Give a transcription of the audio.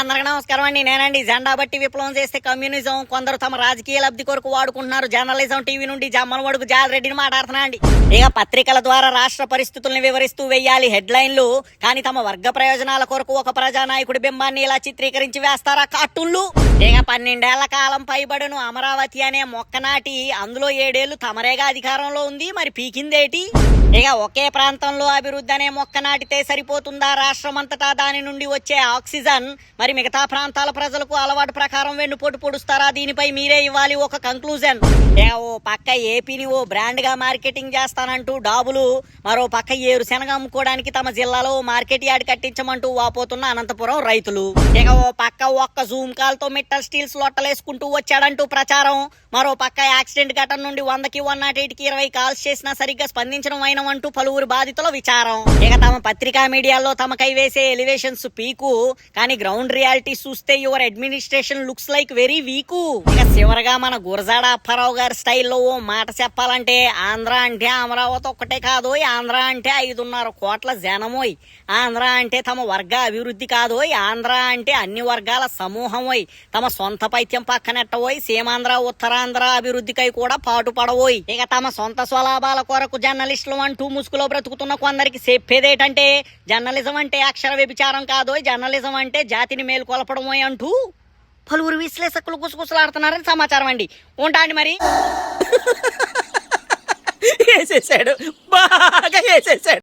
అందరికీ నమస్కారం అండి. నేనండి. జెండా బట్టి విప్లవం చేస్తే కమ్యూనిజం, కొందరు తమ రాజకీయ లబ్ధి కొరకు వాడుకుంటున్నారు. జర్నలిజం టీవీ నుండి జమ్మల వడుకు జాలరెడ్డిని మాట్లాడుతున్నా అండి. ఇక పత్రికల ద్వారా రాష్ట్ర పరిస్థితుల్ని వివరిస్తూ వెయ్యాలి హెడ్లైన్లు, కానీ తమ వర్గ ప్రయోజనాల కొరకు ఒక ప్రజానాయకుడి బింబాన్ని ఇలా చిత్రీకరించి వేస్తారా కార్టూన్లు. ఇక 12 ఏళ్ల కాలం పైబడును అమరావతి అనే మొక్క నాటి అందులో 7 ఏళ్లు తమరేగా అధికారంలో ఉంది, మరి పీకిందేటి? ఇక ఒకే ప్రాంతంలో అభివృద్ధి అనే మొక్క నాటితే సరిపోతుందా? రాష్ట్రమంతటా దాని నుండి వచ్చే ఆక్సిజన్ మరి మిగతా ప్రాంతాల ప్రజలకు అలవాటు ప్రకారం వెన్నుపోటు పొడుస్తారా? దీనిపై మీరే ఇవ్వాలి ఒక కంక్లూజన్. ఓ పక్క ఏపీని ఓ బ్రాండ్ గా మార్కెటింగ్ చేస్తానంటూ డాబులు, మరో పక్క ఏరుశెనగ అమ్ముకోవడానికి తమ జిల్లాలో మార్కెట్ యార్డ్ కట్టించమంటూ వాపోతున్న అనంతపురం రైతులు. ఇక ఓ పక్క ఒక్క జూమ్ కాల్ తో మెటల్ స్టీల్స్ లొట్టలేసుకుంటూ వచ్చాడంటూ ప్రచారం, మరో పక్క యాక్సిడెంట్ ఘటన నుండి 100కి 108కి 20 కాల్స్ చేసినా సరిగ్గా స్పందించడం అయినవంటూ పలువురు బాధితుల విచారం. ఇక తమ పత్రికా మీడియాలో తమకై వేసే ఎలివేషన్స్ పీకు, కానీ గ్రౌండ్ రియాలిటీ చూస్తే your administration looks like very weak. ఇక చివరగా మన గురజాడ అప్పారావు గారి స్టైల్లో ఓ మాట చెప్పాలంటే, ఆంధ్ర అంటే అమరావతి ఒక్కటే కాదోయ్, ఆంధ్ర అంటే 5.5 కోట్ల జనమోయ్, ఆంధ్ర అంటే తమ వర్గ అభివృద్ధి కాదోయ్, ఆంధ్ర అంటే అన్ని వర్గాల సమూహమోయ్, తమ సొంత పైత్యం పక్కనెట్టవోయ్, సీమాంధ్ర ఉత్తరాంధ్ర అభివృద్ధికై కూడా పాటుపడవోయ్. ఇక తమ సొంత స్వలాభాల కొరకు జర్నలిస్టులు అంటూ ముసుగులో బ్రతుకుతున్న కొందరికి చెప్పేదేటంటే, జర్నలిజం అంటే అక్షర వ్యభిచారం కాదోయ్, జర్నలిజం అంటే జాతిని మేలుకొలపడమోయ్ అంటూ పలువురు విశ్లేషకులు గుసగుసలాడుతున్నారని సమాచారం అండి. ఉంటా అండి మరి. వేసేసాడు, బాగా వేసేసాడు.